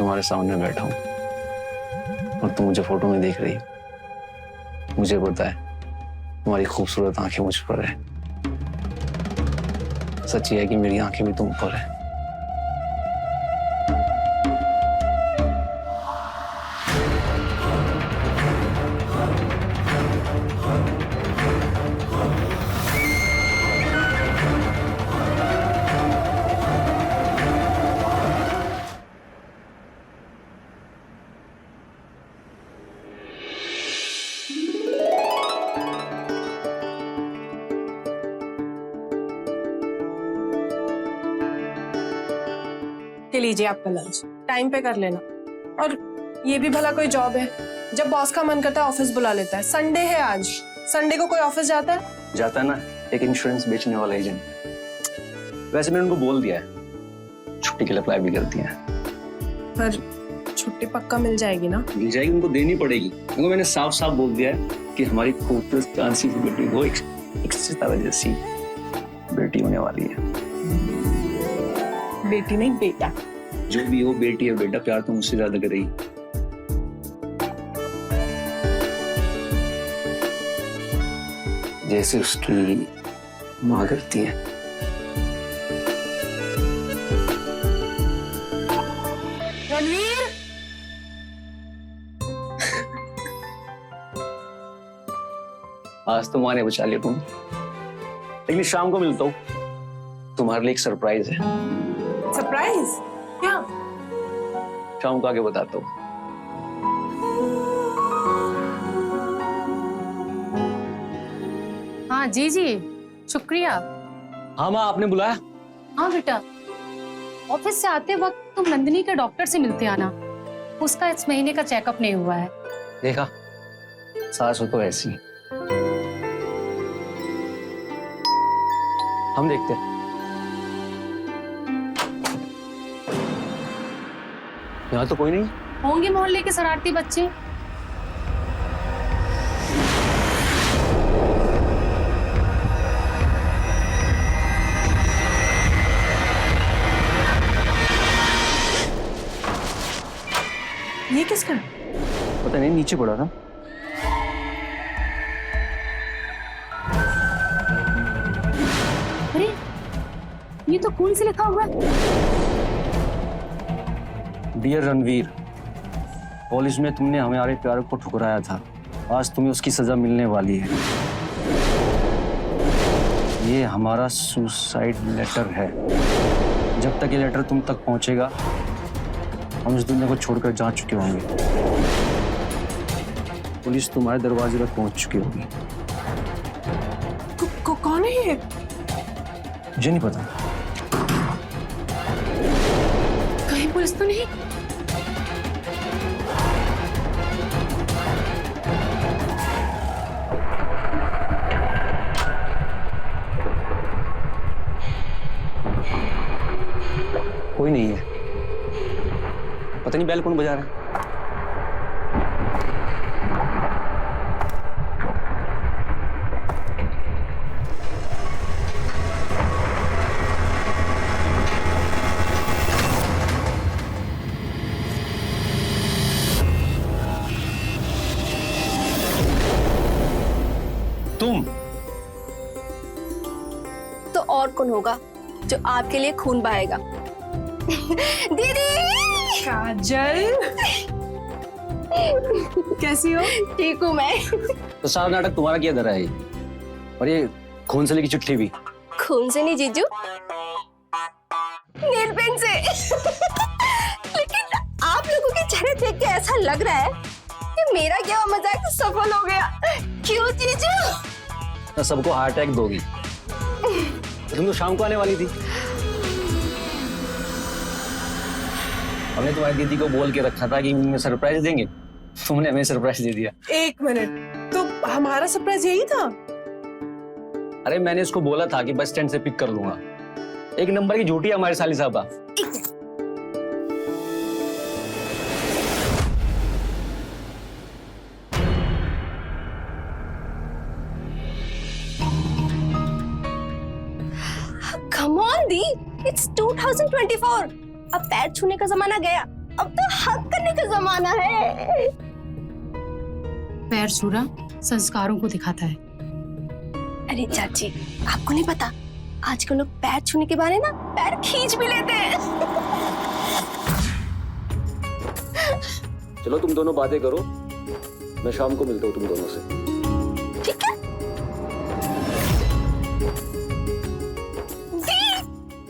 तुम्हारे सामने बैठा हूँ और तुम मुझे फोटो में देख रही हो। मुझे पता है तुम्हारी खूबसूरत आंखें मुझ पर है। सच ये है कि मेरी आंखें भी तुम पर है। के लीजिए आपका लंच, टाइम पे कर लेना। और ये भी भला कोई जॉब है? जब बॉस का मन करता है ऑफिस बुला लेता है। संडे है आज, संडे को कोई ऑफिस जाता है? जाता है ना, एक इंश्योरेंस बेचने वाला एजेंट। वैसे मैंने उनको बोल दिया है, छुट्टी के लिए अप्लाई भी कर दिया है। पर छुट्टी पक्का मिल जाएगी ना? मिल जाएगी, उनको देनी पड़ेगी। उनको मैंने साफ साफ बोल दिया है कि हमारी खूबसूरत कांसी की बेटी वो एक सितारा जैसी बेटी होने वाली है। बेटी नहीं बेटा। जो भी हो, बेटी है बेटा, प्यार तो मुझसे ज्यादा करेगी। जैसे उसकी माँ करती है। रणवीर, आज तो माँ ने बचा लिया तुम, लेकिन शाम को मिलता हूँ। तुम्हारे लिए एक सरप्राइज है। सरप्राइज? क्या? शाम को आके बताता हूँ। हाँ जी जी, शुक्रिया। हाँ माँ, आपने बुलाया? हाँ बेटा, ऑफिस से आते वक्त तुम नंदिनी के डॉक्टर से मिलते आना। उसका इस महीने का चेकअप नहीं हुआ है। देखा, सास हो तो ऐसी। हम देखते हैं। यहाँ तो कोई नहीं। होंगे मोहल्ले के शरारती बच्चे। ये किसका? पता नहीं, नीचे पड़ा था। अरे, ये तो खून से लिखा हुआ है। डियर रणवीर, कॉलेज में तुमने हमारे प्यार को ठुकराया था। आज तुम्हें उसकी सजा मिलने वाली है। ये हमारा सुसाइड लेटर है। जब तक ये लेटर तुम तक पहुंचेगा, हम इस दुनिया को छोड़कर जा चुके होंगे। पुलिस तुम्हारे दरवाजे तक पहुंच चुकी होगी। कौन है ये? मुझे नहीं पता। कहीं पुलिस तो नहीं? कोई नहीं है। पता नहीं बैल कौन बजा रहा है। तुम तो और कौन होगा जो आपके लिए खून बहाएगा? दीदी! काजल, कैसी हो? ठीक हूँ मैं। तो सारा नाटक तुम्हारा किया धरा है। और ये खून से लिखी चिट्ठी भी। खून से नहीं जीजू, नील पेन से। लेकिन आप लोगों के चेहरे देख के ऐसा लग रहा है कि मेरा क्या हुआ मजाक सफल हो गया। क्यों जीजू? तो सबको हार्ट अटैक दोगी। तो तुम तो शाम को आने वाली थी। हमने तुम्हारी दीदी को बोल के रखा था कि हमें सरप्राइज देंगे। तुमने हमें सरप्राइज दे दिया। एक मिनट, तो हमारा सरप्राइज यही था? अरे मैंने उसको बोला था कि बस स्टैंड से पिक कर लूंगा। एक नंबर की झूठी है हमारी साली साहबा। Come on the, it's 2024। अब पैर छूने का जमाना गया। अब तो हक करने का जमाना है। पैर छूना संस्कारों को दिखाता है। अरे चाची, आपको नहीं पता, आजकल लोग पैर छूने के बारे ना पैर खींच भी लेते हैं। चलो तुम दोनों बातें करो, मैं शाम को मिलता हूँ तुम दोनों से। ठीक है? दी,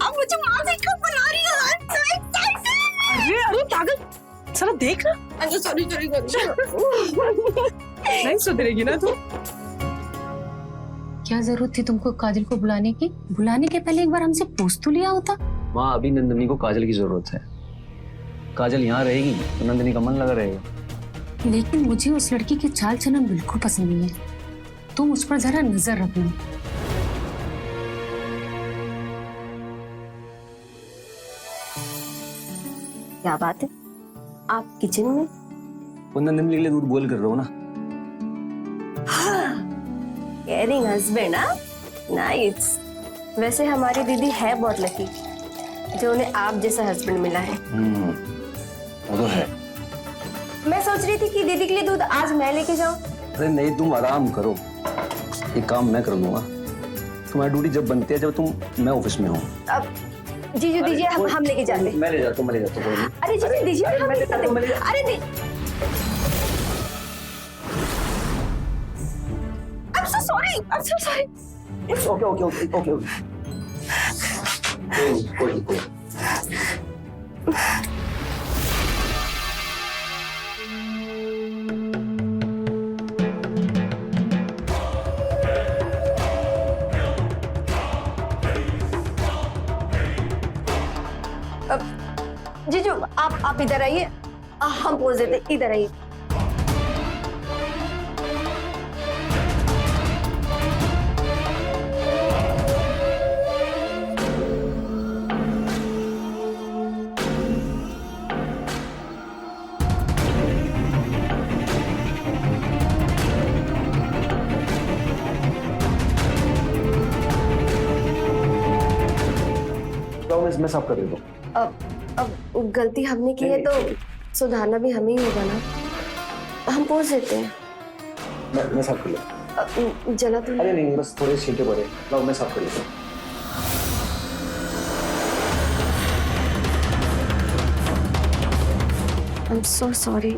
अब मुझे माँ कब बना रही हो? I'm so excited! अरे पागल, साला देख ना। अच्छा सॉरी नहीं सुधरेगी ना तू। क्या जरूरत थी तुमको काजल को बुलाने की? बुलाने के पहले एक बार हमसे पूछ तो लिया होता। माँ, अभी नंदिनी को काजल की जरूरत है। काजल यहाँ रहेगी तो नंदिनी का मन लगा रहेगा। लेकिन मुझे उस लड़की की चाल चलन बिल्कुल पसंद नहीं है। तुम उस पर जरा नजर रखना। क्या बात है, आप किचन में? वो नंदिनी के लिए दूध बॉईल कर रहा हूँ ना। केयरिंग हस्बैंड, हाँ? नाइस। वैसे हमारी दीदी है बहुत लकी जो उन्हें आप जैसा हस्बैंड मिला है। वो तो है। मैं सोच रही थी कि दीदी के लिए दूध आज मैं लेके जाऊं। अरे नहीं, तुम आराम करो, ये काम मैं कर लूंगा। तुम्हारी ड्यूटी जब बनती है जब मैं ऑफिस में हूँ। अब जीजू दीजिए, हम लेके जाते हैं। मैं ले जाता हूँ। अरे जीजू दीजिए, हम लेके जाते हैं। अरे नहीं, I'm so sorry. ओके। कोई। जीजू आप इधर आइए, हम पोज देते, इधर आइए। मैं साफ कर देता हूँ। अब गलती हमने की है तो सुधारना भी हमें ही होगा ना। हम पोज देते हैं। मैं साफ कर लेता। जला तो अरे नहीं, बस थोड़े छींटे पड़े। लाओ मैं साफ कर लेता हूँ। I'm so sorry.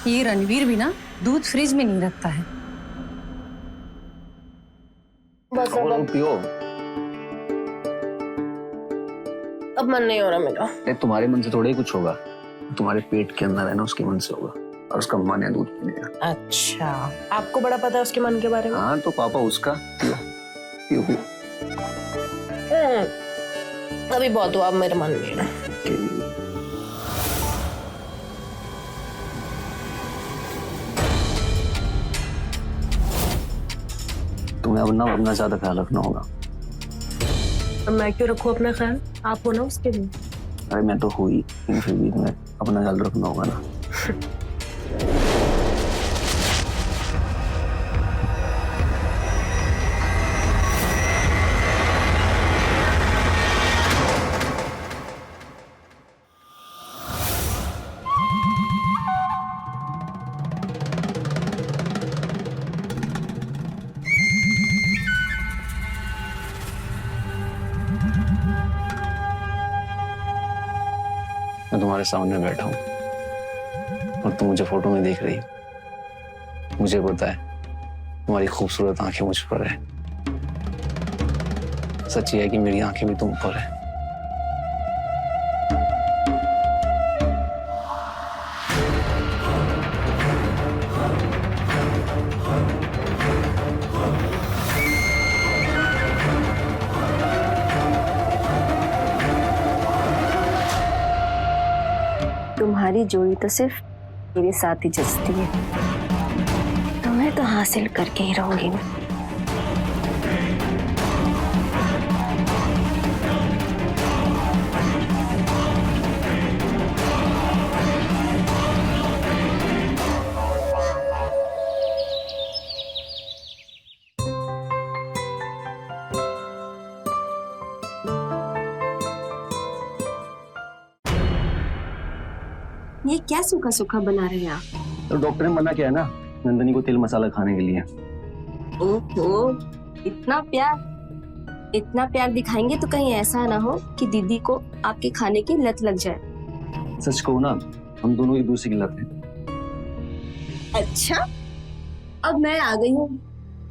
ये रणवीर भी ना दूध फ्रिज में नहीं रखता है। बस अब पियो। मन नहीं हो रहा मेरा। तुम्हारे मन से थोड़ा ही कुछ होगा, तुम्हारे पेट के अंदर है ना, उसके मन से होगा, और उसका मन है दूध पीने का। अच्छा, आपको बड़ा पता है उसके मन के बारे में? हाँ, तो पापा उसका। पियो। अभी बहुत हुआ, अब मेरा मन नहीं है। तुम्हें अब ना अपना ज्यादा ख्याल रखना होगा। मैं क्यों रखूं अपना ख्याल? आप हो ना उसके लिए। अरे मैं तो हुई, लेकिन फिर भी तुम्हें अपना ख्याल रखना होगा ना। मैं तुम्हारे सामने बैठा हूँ और तुम मुझे फोटो में देख रही हो। मुझे पता है तुम्हारी खूबसूरत आंखें मुझ पर है। सच ये है कि मेरी आंखें भी तुम पर है। तुम्हारी जोड़ी तो सिर्फ मेरे साथ ही जचती है, तुम्हें तो हासिल करके ही रहूंगी मैं। ये क्या सूखा सूखा बना रहे हैं आप? तो डॉक्टर ने मना किया है ना नंदिनी को तेल मसाला खाने के लिए। ओहो, इतना प्यार दिखाएंगे तो कहीं ऐसा ना हो कि दीदी को आपके खाने की लत लग जाए। सच कहूँ ना, हम दोनों एक दूसरे की लत हैं। अच्छा, अब मैं आ गई हूँ,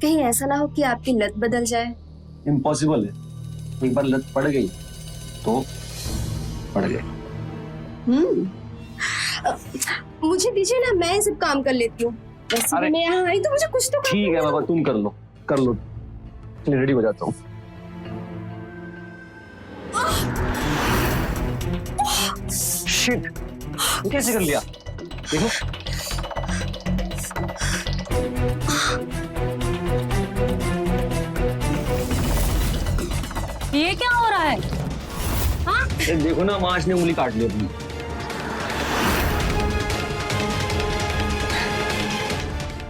कहीं ऐसा ना हो कि आपकी लत बदल जाए। इम्पॉसिबल है, एक बार लत पड़ गई तो पड़ गई। मुझे दीजिए ना, मैं ये सब काम कर लेती हूँ। वैसे अरे, मैं यहाँ आई तो मुझे कुछ तो काम ठीक है करना बाबा, तुम कर लो, रेडी हो जाता हूँ। शिट, कैसे कर लिया? देखो ये क्या हो रहा है? हाँ? ये देखो ना, मांस ने उंगली काट ली अपनी।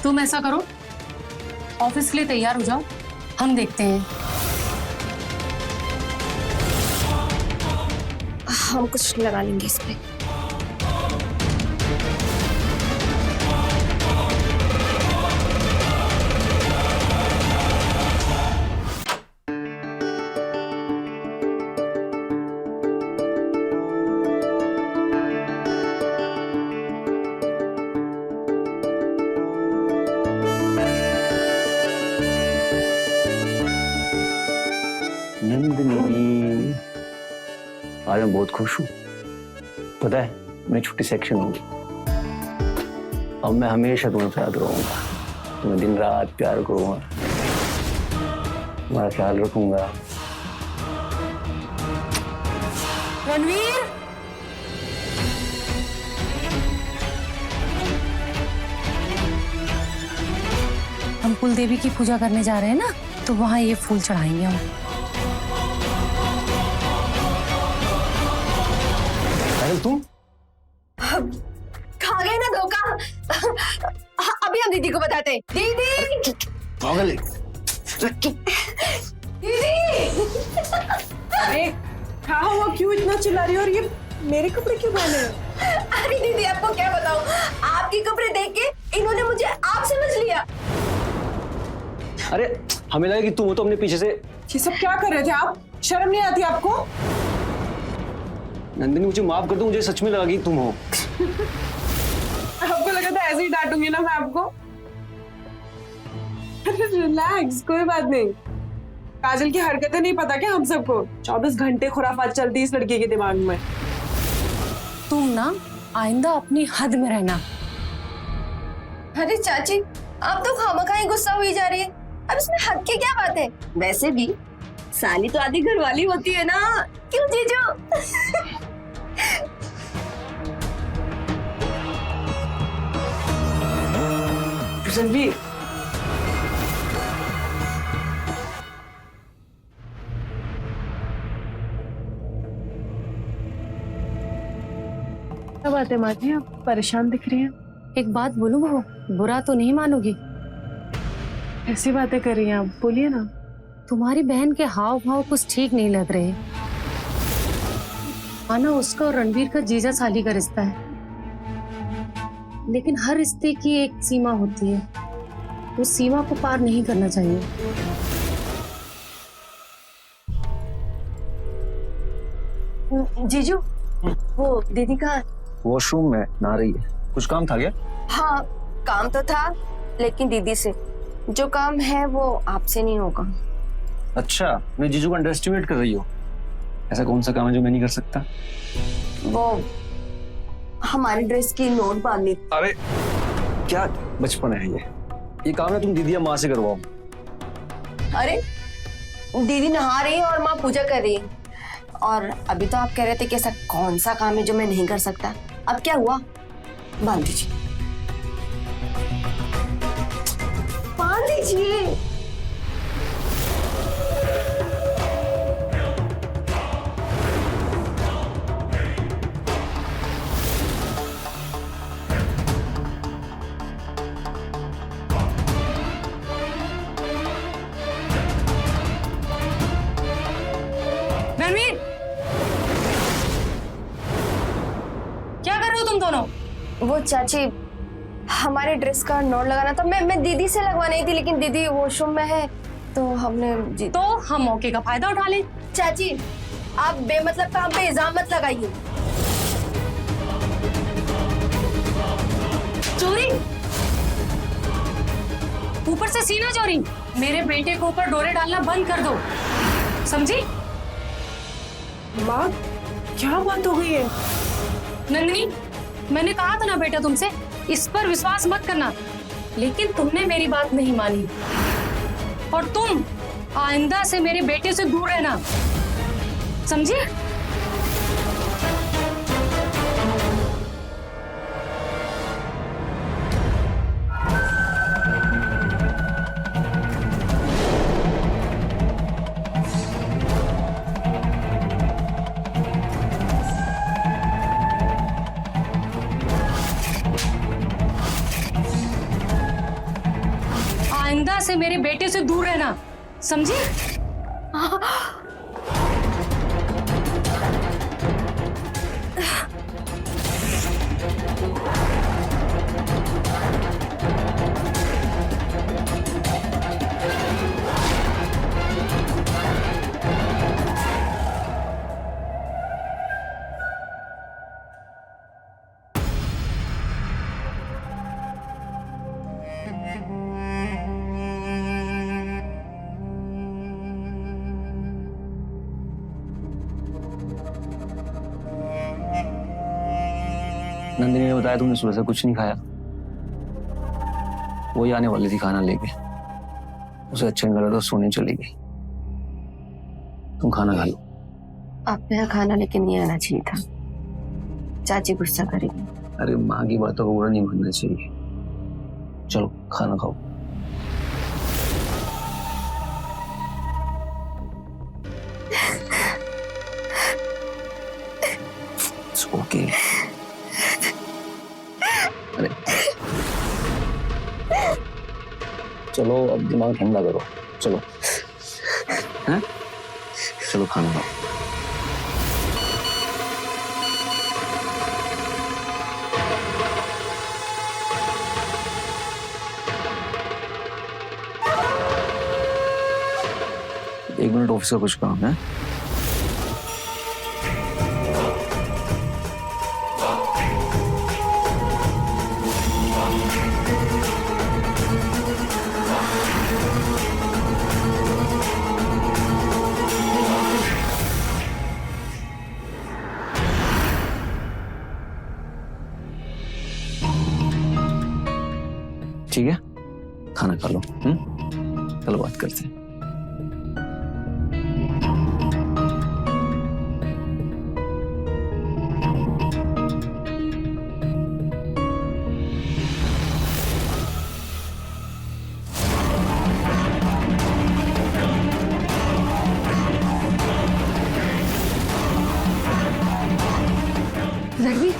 तुम ऐसा करो, ऑफिस के लिए तैयार हो जाओ, हम देखते हैं। हम कुछ लगा लेंगे इस पे। नंदिनी, आज मैं बहुत खुश हूँ। पता है, मेरी छुट्टी सेक्शन होगी। अब मैं हमेशा तुम्हें प्यार करूंगा, तुम्हें दिन रात प्यार करूंगा, तुम्हारा ख्याल रखूंगा। रणवीर, हम कुल देवी की पूजा करने जा रहे हैं ना, तो वहां ये फूल चढ़ाएंगे हम। अरे तुम खा गए ना धोखा। अभी हम दीदी को बताते हैं। दीदी, पागल है। दीदी। अरे क्या हुआ, क्यों इतना चिल्ला रही हो? और ये मेरे कपड़े क्यों पहने हैं? अरे दीदी, आपको क्या बताऊं, आपके कपड़े देख के इन्होंने मुझे आप समझ लिया। अरे हमें लगा कि तुम हो तो हमने पीछे से। ये सब क्या कर रहे थे आप? शर्म नहीं आती आपको? नंदिनी मुझे माफ कर दो, मुझे सच में लगा कि तुम हो। आपको लगा था ऐसे ही डांटूंगी ना मैं आपको? अरे रिलैक्स, कोई बात नहीं। काजल की हरकतें नहीं पता क्या हम सबको? 24 घंटे खुराफात चलती है इस लड़की के दिमाग में। तुम ना आइंदा अपनी हद में रहना। अरे चाची, आप तो खामखा ही गुस्सा हुई जा रही है। अब इसमें हद की क्या बात है? वैसे भी साली तो आधी घरवाली होती है ना, क्यों जीजू? रणवीर, क्या बात है माँ जी, आप परेशान दिख रही हैं? एक बात बोलूं बहू, बुरा तो नहीं मानोगी? ऐसी बातें कर रही हैं आप, बोलिए ना। तुम्हारी बहन के हाव भाव कुछ ठीक नहीं लग रहे। माना उसका और रणवीर का जीजा साली का रिश्ता है, लेकिन हर रिश्ते की एक सीमा होती है, उस सीमा को पार नहीं करना चाहिए। जीजू, वो दीदी का। वॉशरूम में नहा रही है, कुछ काम था क्या? हाँ, काम तो था, लेकिन दीदी से। जो काम है वो आपसे नहीं होगा। अच्छा, मैं जीजू को अंडर एस्टिमेट कर रही हो? ऐसा कौन सा काम है जो मैं नहीं कर सकता? वो हमारी ड्रेस की नोट बांधनी। अरे क्या बचपन है ये काम है तुम दीदी या माँ से करवाओ। अरे दीदी नहा रही है और माँ पूजा कर रही है, और अभी तो आप कह रहे थे कि ऐसा कौन सा काम है जो मैं नहीं कर सकता। अब क्या हुआ? बांध दीजिए, बांध दीजिए। रणवीर, क्या कर रहे हो तुम दोनों? वो चाची, हमारे ड्रेस का नोट लगाना था। मैं दीदी से लगवानी थी, लेकिन दीदी वॉशरूम में है, तो हमने तो हम मौके का फायदा उठा लें। चाची, आप बेमतलब काम पे इल्जाम मत लगाइए। चोरी, ऊपर से सीना चोरी। मेरे बेटे को ऊपर डोरे डालना बंद कर दो, समझी? माँ, क्या बात हो गई है? नंदिनी, मैंने कहा था ना बेटा तुमसे, इस पर विश्वास मत करना, लेकिन तुमने मेरी बात नहीं मानी। और तुम आइंदा से मेरे बेटे से दूर रहना, समझी? आइंदा से मेरे बेटे से दूर रहना, समझी? नंदिनी ने बताया तुमने सुबह से कुछ नहीं खाया। वही आने वाली थी खाना लेके, उसे अच्छा नहीं लगा तो सोने चली गई। तुम खाना खा लो। आपके यहाँ खाना लेके नहीं आना चाहिए था, चाची गुस्सा करेगी। अरे माँ की बातों को बुरा नहीं मानना चाहिए। चलो खाना खाओ। ओके। अरे चलो अब दिमाग ठंडा करो, चलो। हैं? चलो खाना खाओ। एक मिनट, ऑफिस का कुछ काम है। ठीक है, खाना खा लो। चलो बात करते हैं। रणवीर,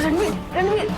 रणवीर, रणवीर,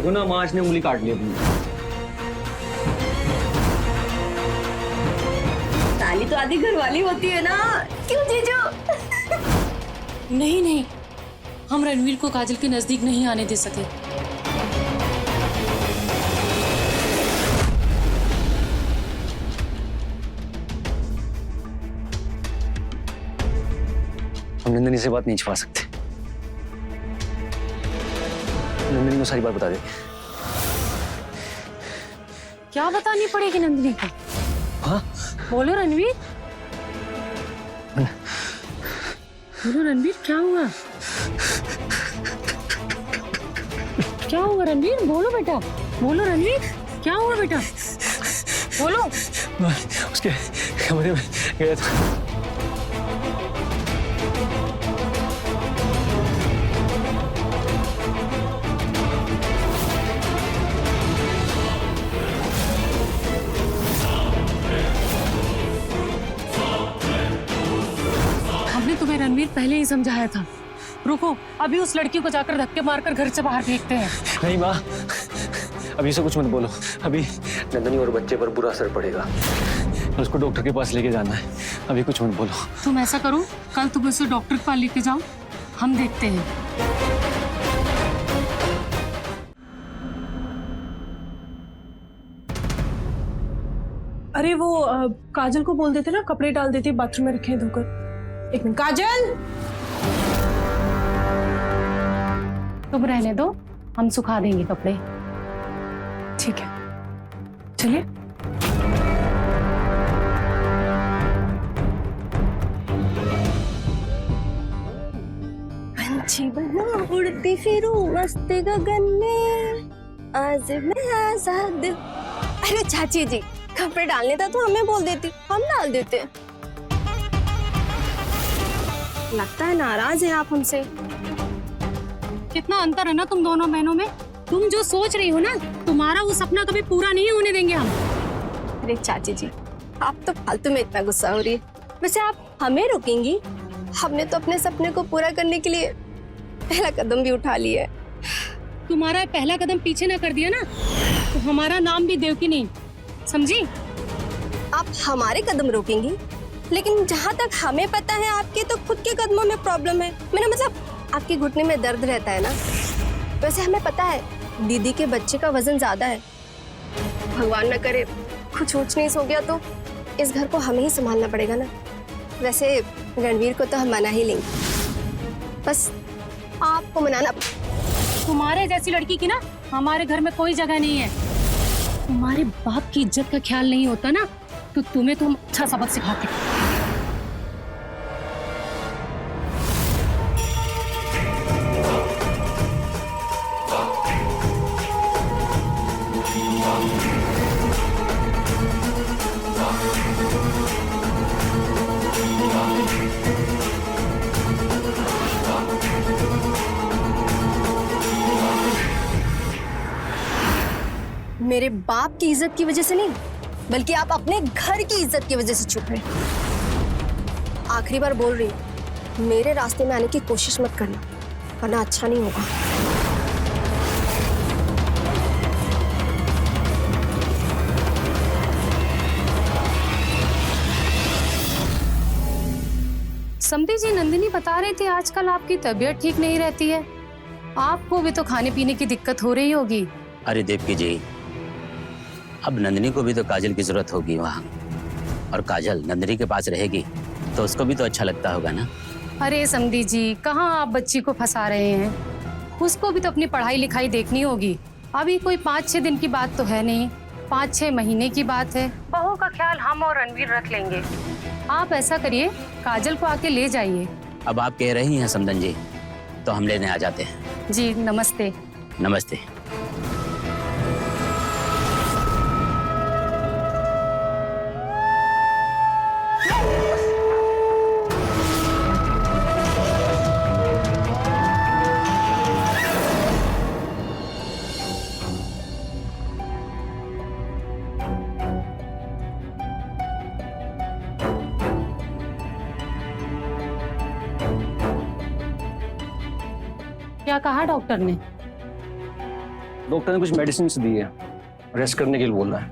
देखो ना, मार्च ने उंगली काट ली अपनी। साली तो आधी घरवाली होती है ना, क्यों जीजू? नहीं नहीं, हम रणवीर को काजल के नजदीक नहीं आने दे सके। हम नंदिनी से बात नहीं छिपा सकते। नंदिनी को सारी बात बता दे। क्या बतानी पड़ेगी नंदिनी को? हाँ? बोलो रणवीर, बोलो रणवीर, क्या हुआ? क्या हुआ रणवीर? बोलो बेटा, बोलो रणवीर, क्या हुआ बेटा? बोलो। उसके कमरे में गया था। हमने तुम्हें रणवीर पहले ही समझाया था। रुको, अभी उस लड़की को जाकर धक्के मारकर घर से बाहर फेंकते हैं। नहीं माँ, अभी से कुछ मत बोलो। अभी नंदिनी और बच्चे पर बुरा असर पड़ेगा। उसको डॉक्टर के पास लेके जाना है। अभी कुछ मत बोलो। तुम ऐसा करो, कल तुम उसे डॉक्टर के पास लेके जाओ, हम देखते हैं। अरे वो काजल को बोल देते ना, कपड़े डाल देते बाथरूम में रखे हैं धोकर। एक मिनट काजल, तुम रहने दो, हम सुखा देंगे कपड़े। ठीक है, चलिए। पंछी बना उड़ती फिरूं मस्त गगन में, आज मैं आजाद। अरे चाची जी, कपड़े डालने था तो हमें बोल देती, हम डाल देते। लगता है नाराज है आप हमसे। कितना अंतर है ना तुम दोनों बहनों में। तुम जो सोच रही हो ना, तुम्हारा वो सपना कभी पूरा नहीं होने देंगे हम। अरे चाची जी, आप तो फालतू में इतना गुस्सा हो रही है। वैसे आप हमें रोकेंगी? हमने तो अपने सपने को पूरा करने के लिए पहला कदम भी उठा लिया है। तुम्हारा पहला कदम पीछे ना कर दिया ना, तो हमारा नाम भी देवकी नहीं, समझी? आप हमारे कदम रोकेंगी, लेकिन जहाँ तक हमें पता है आपके तो खुद के कदमों में प्रॉब्लम है। मेरा मतलब आपके घुटने में दर्द रहता है ना। वैसे हमें पता है दीदी के बच्चे का वजन ज्यादा है। भगवान न करे कुछ ऊंच नीच हो गया तो इस घर को हमें ही संभालना पड़ेगा ना। वैसे रणवीर को तो हम मना ही लेंगे, बस आपको मनाना। तुम्हारे जैसी लड़की की ना हमारे घर में कोई जगह नहीं है। तुम्हारे बाप की इज्जत का ख्याल नहीं होता ना, तो तुम्हें तो हम अच्छा सबक सिखाते। मेरे बाप की इज्जत की वजह से नहीं, बल्कि आप अपने घर की इज्जत की वजह से चुप रहे। आखिरी बार बोल रही हूँ, मेरे रास्ते में आने की कोशिश मत करना, वरना अच्छा नहीं होगा। समधी जी, नंदिनी बता रही थी आजकल आपकी तबीयत ठीक नहीं रहती है। आपको भी तो खाने पीने की दिक्कत हो रही होगी। अरे देवकी जी, अब नंदिनी को भी तो काजल की जरूरत होगी वहाँ, और काजल नंदिनी के पास रहेगी तो उसको भी तो अच्छा लगता होगा ना। अरे समधी जी, कहाँ आप बच्ची को फंसा रहे हैं? उसको भी तो अपनी पढ़ाई लिखाई देखनी होगी। अभी कोई 5-6 दिन की बात तो है नहीं, 5-6 महीने की बात है। बहू का ख्याल हम और रणवीर रख लेंगे। आप ऐसा करिए, काजल को आके ले जाइए। अब आप कह रही हैं समधन जी, तो हम लेने आ जाते हैं। जी नमस्ते। नमस्ते। क्या कहा डॉक्टर ने? डॉक्टर ने कुछ मेडिसिन दी है, रेस्ट करने के लिए बोला है।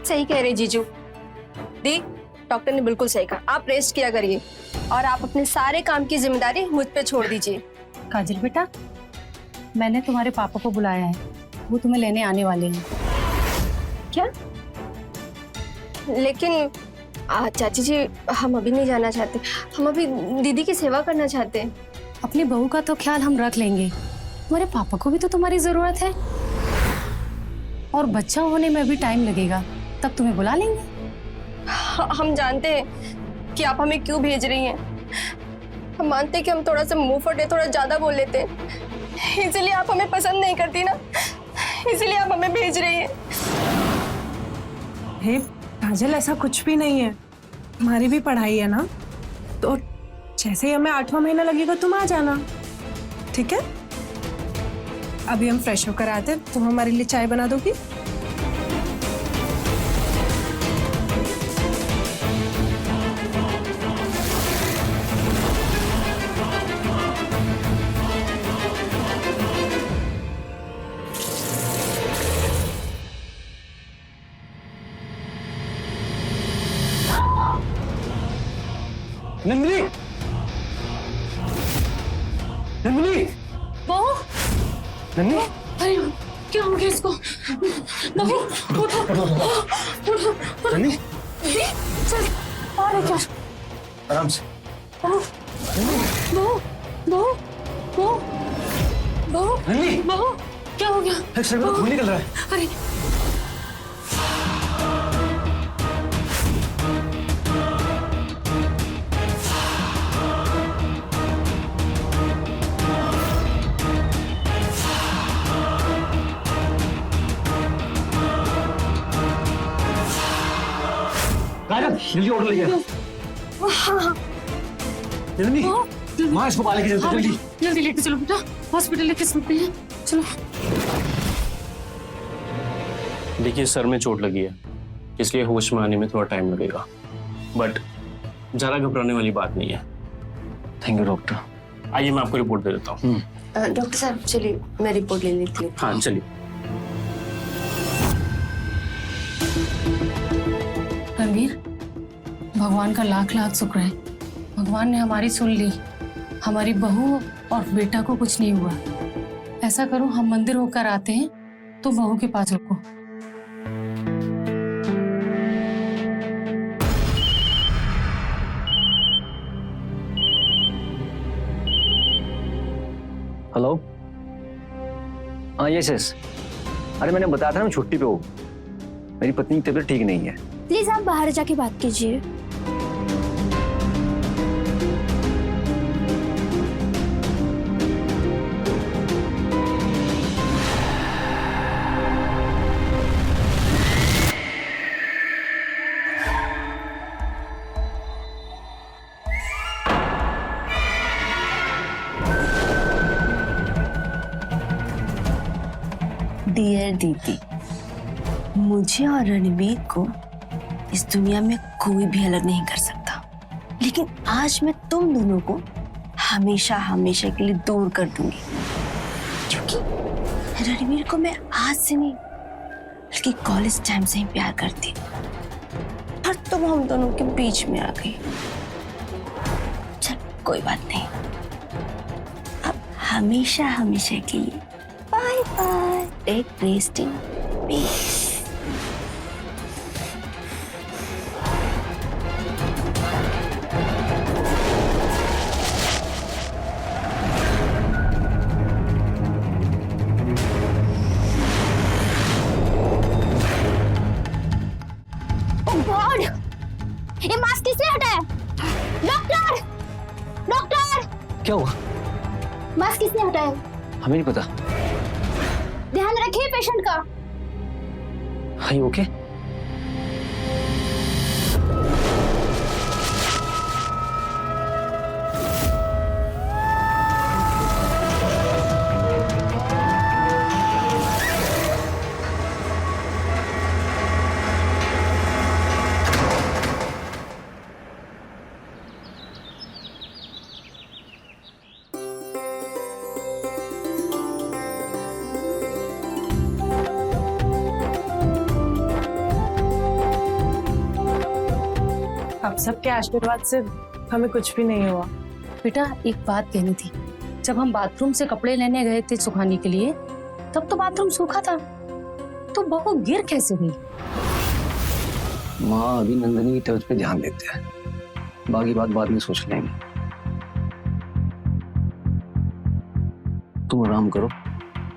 सही कह रहे जीजू। दी, डॉक्टर ने बिल्कुल सही कहा, आप रेस्ट किया करिए और आप अपने सारे काम की जिम्मेदारी मुझ पे छोड़ दीजिए। काजल बेटा, मैंने तुम्हारे पापा को बुलाया है, वो तुम्हें लेने आने वाले हैं। क्या? लेकिन चाची जी, हम अभी नहीं जाना चाहते, हम अभी दीदी की सेवा करना चाहते हैं। अपनी बहू का तो ख्याल हम रख लेंगे, तुम्हारे पापा को भी तो तुम्हारी जरूरत है, और बच्चा होने में भी टाइम लगेगा, तब तुम्हें बुला लेंगे। हम जानते हैं कि आप हमें क्यों भेज रही हैं। हम मानते हैं कि हम थोड़ा सा मुंह फटे, थोड़ा ज्यादा बोल लेते हैं, इसलिए आप हमें पसंद नहीं करती ना, इसलिए आप हमें भेज रही हैं। हे काजल, ऐसा कुछ भी नहीं है, हमारी भी पढ़ाई है ना, तो जैसे ही हमें 8वां महीना लगेगा तुम आ जाना, ठीक है? अभी हम फ्रेश होकर आते हैं, तुम हमारे लिए चाय बना दोगी? नंदिनी, नंदिनी, बहू, नंदिनी, अरे क्या हो गया इसको? बहू, उठो, उठो, नंदिनी, चल, और क्या? आराम से। बहू, बहू, बहू, बहू, बहू, नंदिनी, बहू, क्या हो गया? एक सर में खून निकल रहा है। अरे काजल, जल्दी ऑर्डर लेके आ। नंदिनी, माँ इसको पाले के जल्दी। जल्दी लेके चलो बेटा, हॉस्पिटल लेके चलते हैं, चलो। देखिए, सर में चोट लगी है, इसलिए होश में आने में थोड़ा टाइम लगेगा, बट ज़्यादा घबराने वाली बात नहीं है। Thank you doctor. आइए मैं आपको रिपोर्ट दे देता हूँ। डॉक्टर साहब चलिए, मैं रिपोर्ट ले लेती हूँ। हाँ चलिए। रणवीर, भगवान का लाख लाख शुक्र है, भगवान ने हमारी सुन ली, हमारी बहू और बेटा को कुछ नहीं हुआ। ऐसा करो, हम मंदिर होकर आते हैं, तो बहू के पास रुको। हेलो, हाँ यस यस। अरे मैंने बताया था ना, मैं छुट्टी पे हूँ, मेरी पत्नी की तबीयत ठीक नहीं है। प्लीज आप बाहर जाके बात कीजिए। डियर दीदी, मुझे और रणवीर को इस दुनिया में कोई भी अलग नहीं कर सकता, लेकिन आज मैं तुम दोनों को हमेशा हमेशा के लिए दूर कर दूंगी, क्योंकि रणवीर को मैं आज से नहीं बल्कि कॉलेज टाइम से ही प्यार करती, और तुम हम दोनों के बीच में आ गई। चल कोई बात नहीं, अब हमेशा हमेशा के लिए bye bye, take rest in peace. God, ये मास्क किसने हटाया? डॉक्टर, डॉक्टर, क्या हुआ? मास्क किसने हटाया? हमें नहीं पता। ध्यान रखिए पेशेंट का। हाँ ओके। आप सबके आशीर्वाद से हमें कुछ भी नहीं हुआ। बेटा एक बात कहनी थी, जब हम बाथरूम से कपड़े लेने गए थे सुखाने के लिए, तब तो बाथरूम सूखा था, तो बहू गिर कैसे गई? माँ अभी नंदिनी की तबीयत पे ध्यान देते हैं, बाकी बात बाद में सोच लेंगे। तुम आराम करो,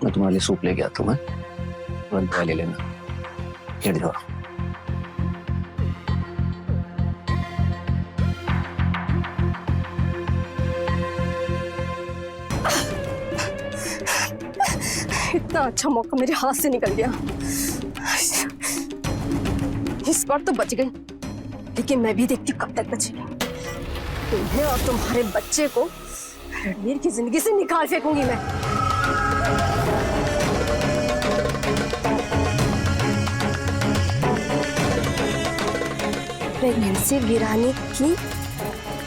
मैं तुम्हारे लिए सूप लेके आता हूँ। मैं दवाई ले लेना, लेट जाओ। इतना अच्छा मौका मेरे हाथ से निकल गया। इस बार तो बच गई, लेकिन मैं भी देखती कब तक बचेगी। तुम्हें और तुम्हारे बच्चे को रणवीर की जिंदगी से निकाल फेंकूंगी मैं। प्रेगनेंसी गिराने की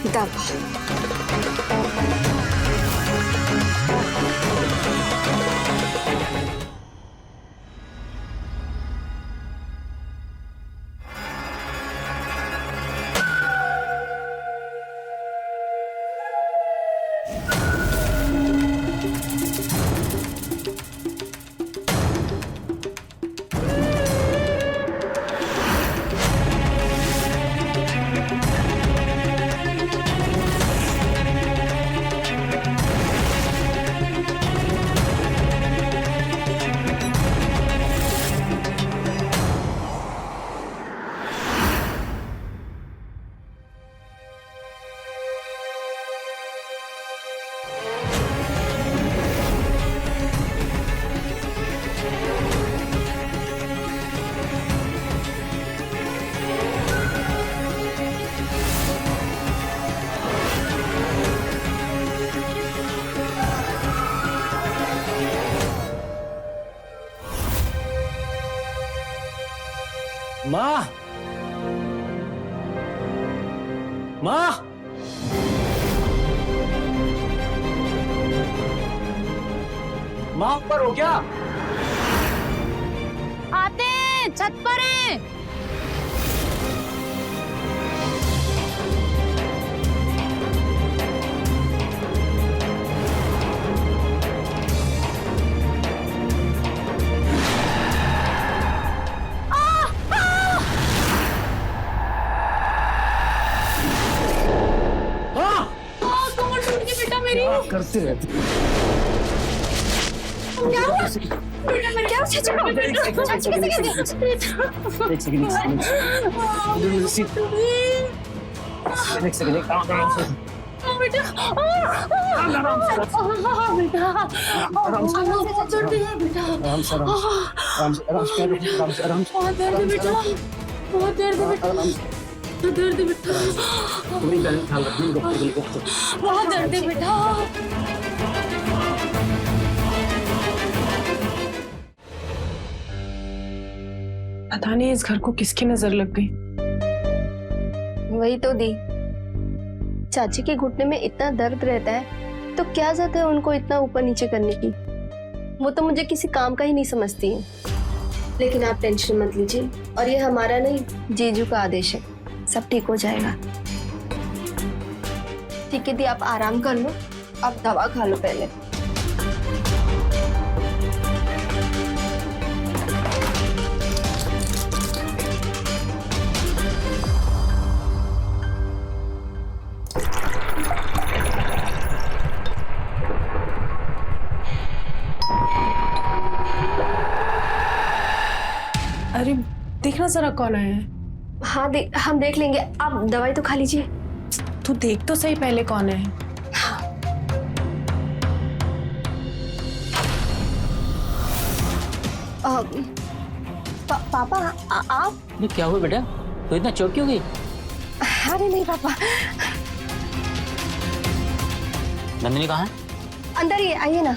दवा। माँ, माँ, माँ ऊपर हो क्या? आते हैं, छत पर हैं। क्या करते रहते? क्या हुआ? क्या चाचा? चाची कैसे गिर गई? एक सेकंड, आराम से। बेटा आराम से, बहुत दर्द है बेटा, बहुत दर्द है बेटा, दर्द है बेटा, बहुत दर्द है बेटा। पता नहीं इस घर को किसकी नजर लग गई। वही तो दी, चाची के घुटने में इतना दर्द रहता है तो क्या जरूरत है उनको इतना ऊपर नीचे करने की। वो तो मुझे किसी काम का ही नहीं समझती है। लेकिन आप टेंशन मत लीजिए, और ये हमारा नहीं, जीजू का आदेश है, सब ठीक हो जाएगा। ठीक है दी, आप आराम कर लो, आप दवा खा लो पहले। अरे देखना जरा कौन आया है। हाँ हम देख लेंगे, आप दवाई तो खा लीजिए। तू देख तो सही पहले कौन है। पापा आप? ये क्या हुआ बेटा, तो इतना चौंक क्यों गई? अरे नहीं पापा। नंदिनी कहाँ है? अंदर ही आइए ना।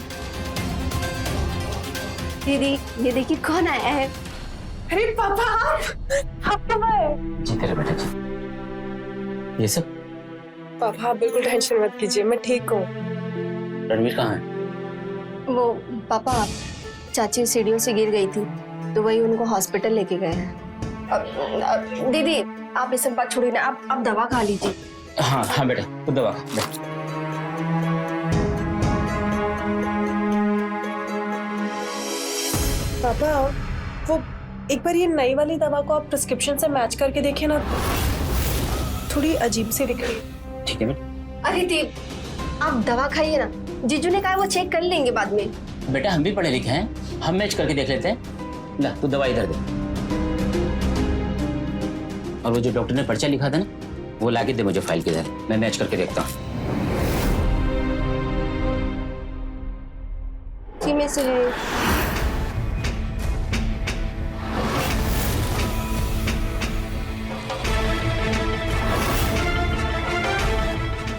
दीदी ये देखिए कौन आया है। अरे पापा आप कब आए? जीते रहे बेटा जी। ये सब? पापा आप बिल्कुल टेंशन मत कीजिए, मैं ठीक हूँ। रणवीर कहाँ है? वो पापा, चाची सीढ़ियों से गिर गई थी तो वही उनको हॉस्पिटल लेके गए हैं। दीदी आप ये सब बात छोड़िए ना, आप दवा खा लीजिए। हाँ हाँ बेटा, तो दवा खा ले। पापा वो एक बार ये नई वाली दवा को आप प्रिस्क्रिप्शन से मैच करके देखिए ना, थोड़ी अजीब सी दिख रही है। ठीक है बेटा। अरे देव, आप दवा खाइए ना, जीजू ने कहा वो चेक कर लेंगे बाद में। बेटा हम भी पढ़े लिखे हैं, हम मैच करके देख लेते हैं। ला तू दवा इधर दे, और वो जो डॉक्टर ने पर्चा लिखा था ना, वो लाके दे मुझे फाइल के इधर, मैं मैच करके देखता हूँ। जी में से है।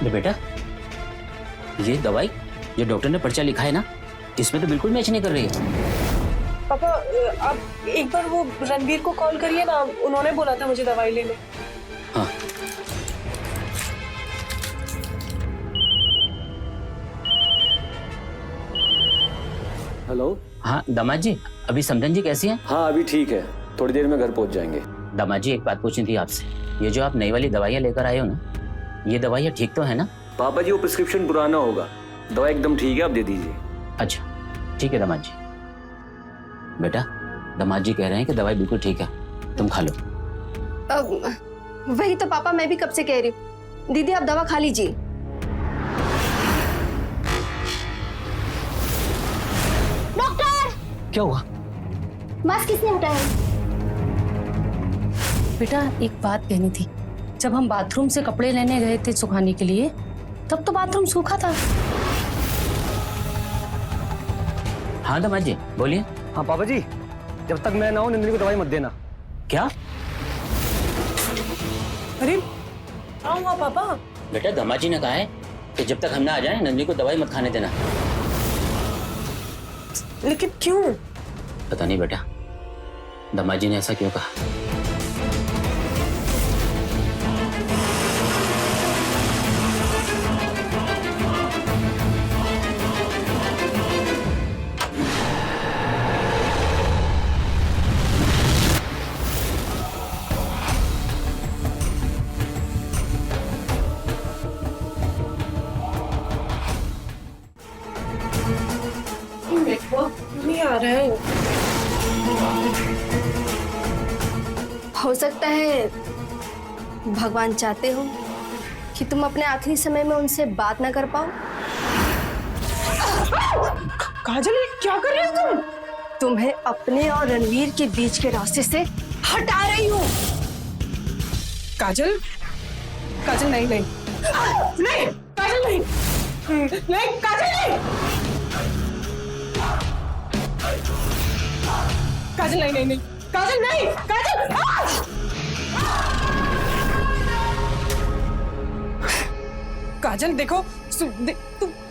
ले बेटा, ये दवाई जो डॉक्टर ने पर्चा लिखा है ना, इसमें तो बिल्कुल मैच नहीं कर रही है। पापा आप एक बार वो रणवीर को कॉल करिए ना, उन्होंने बोला था मुझे दवाई लेने। हाँ हेलो। हाँ दामाद जी, अभी समधन जी कैसी हैं? हाँ अभी ठीक है, थोड़ी देर में घर पहुंच जाएंगे। दामाद जी एक बात पूछनी थी आपसे, ये जो आप नई वाली दवाइयाँ लेकर आए हो ना, ये दवाइयाँ ठीक तो है ना? पापा जी वो प्रिस्क्रिप्शन पुराना होगा, दवा एकदम ठीक है, आप दे दीजिए। अच्छा ठीक है दामाद जी। बेटा दामाद जी कह रहे हैं कि दवाई बिल्कुल ठीक है, तुम खा लो। वही तो पापा मैं भी कब से कह रही हूँ। दीदी आप दवा खा लीजिए। डॉक्टर, क्या हुआ? मास्क किसने हटाया? बेटा एक बात कहनी थी, जब हम बाथरूम से कपड़े लेने गए थे सुखाने के लिए, तब तो बाथरूम सूखा था। हाँ दामाद जी बोलिए। हाँ पापा जी, जब तक मैं ना हूं नंदिनी को दवाई मत देना। क्या? अरे क्या हुआ पापा? बेटा दामाद जी ने कहा है कि जब तक हम ना आ जाए नंदिनी को दवाई मत खाने देना। लेकिन क्यों? पता नहीं बेटा, दामाद जी ने ऐसा क्यों कहा। नहीं आ रहा है। हो सकता है भगवान चाहते हो कि तुम अपने आखिरी समय में उनसे बात ना कर पाओ। काजल ये क्या कर रही हो तुम? तुम्हें अपने और रणवीर के बीच के रास्ते से हटा रही हूँ। काजल, काजल नहीं नहीं नहीं, काजल नहीं नहीं, काजल नहीं, काजल नहीं नहीं नहीं, काजल नहीं, काजल काजल देखो, तुम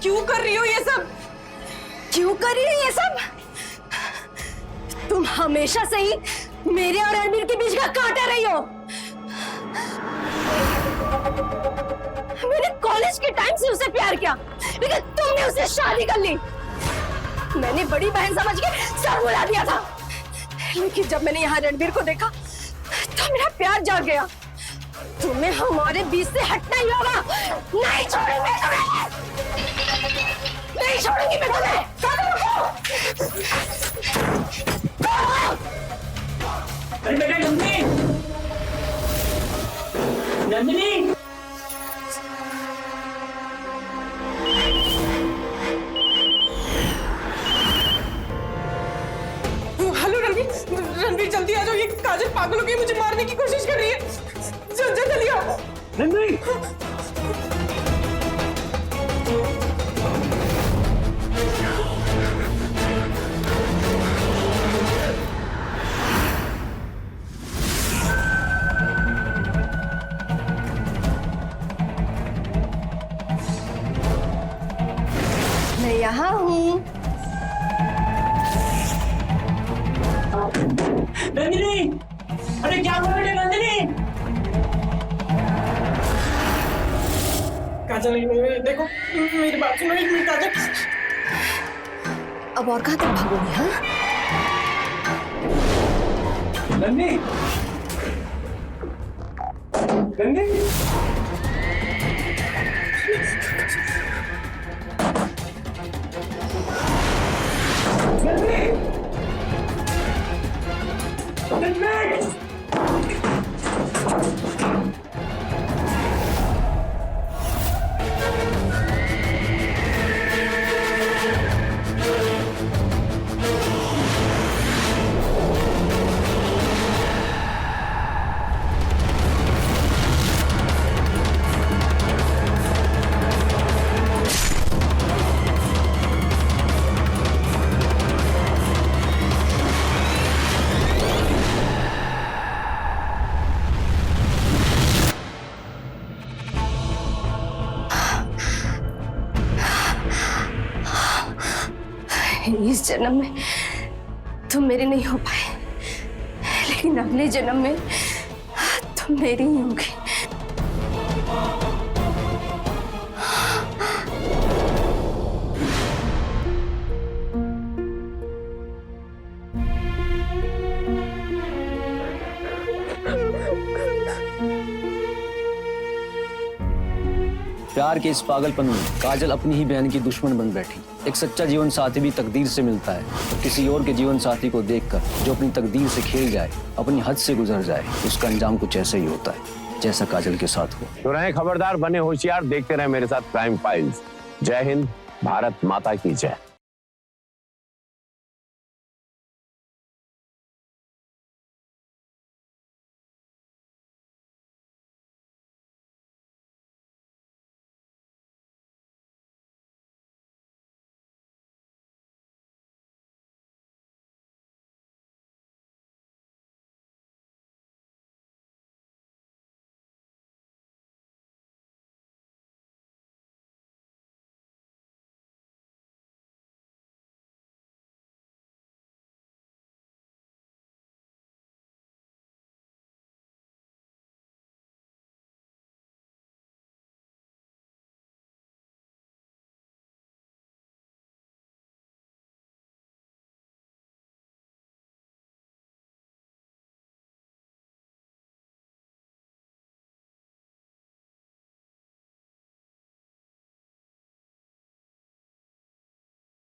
क्यों कर रही हो ये सब? क्यों कर रही है ये सब? तुम हमेशा से ही मेरे और रणवीर के बीच का कांटा रही हो। मैंने कॉलेज के टाइम से उसे प्यार किया, लेकिन तुमने उसे शादी कर ली। मैंने बड़ी बहन समझ के सर बुला दिया था, लेकिन जब मैंने यहाँ रणवीर को देखा तो मेरा प्यार जाग गया। तुम्हें हमारे बीच से हटना ही होगा। नहीं छोड़ूंगी तुम्हें, नहीं छोड़ूंगी मैं तुम्हें। अरे बेटा नंदिनी, नंदिनी। हेलो रणवीर, रणवीर जल्दी आ जाओ, ये काजल पागल हो गई, मुझे मारने की कोशिश कर रही है। जल्दी आओ। नंदिनी मैं यहाँ हूँ। नंदिनी, अरे क्या हुआ बेटा नंदिनी? काजल नहीं, देखो मेरी बात सुनो एक मिनट। काजल अब और कहाँ तक भागोगी? हाँ नंदिनी इस जन्म में तुम मेरे नहीं हो पाए, लेकिन अगले जन्म में तुम मेरी ही होगी। प्यार के इस पागलपन में काजल अपनी ही बहन की दुश्मन बन बैठी। एक सच्चा जीवन साथी भी तकदीर से मिलता है, और किसी और के जीवन साथी को देखकर जो अपनी तकदीर से खेल जाए, अपनी हद से गुजर जाए, उसका अंजाम कुछ ऐसा ही होता है जैसा काजल के साथ हुआ। तो रहे खबरदार, बने होशियार, देखते रहे मेरे साथ क्राइम फाइल्स। जय हिंद, भारत माता की जय।